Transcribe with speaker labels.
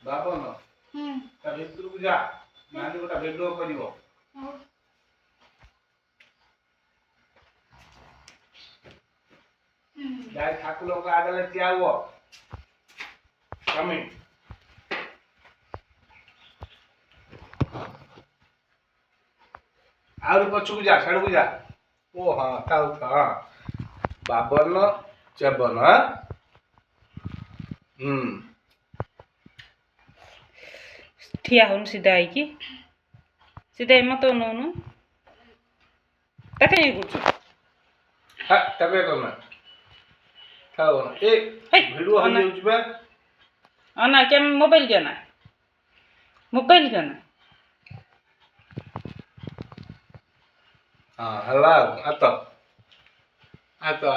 Speaker 1: बाबन ता भितर को जा नानी गोटा भिडियो करिवो जाय ठाकुर को आगले त्यावो कमी आउर पछुक जा सड़क जा ओ हां ताउ हां बाबन चबन हां
Speaker 2: ठिया हुन सीधा है कि सीधा मत नौनु तके गुछु
Speaker 1: हा तबे करना खाओ ना ए वीडियो हो जाउछ बे
Speaker 2: अना के मोबाइल केना
Speaker 1: हां हला आतो आतो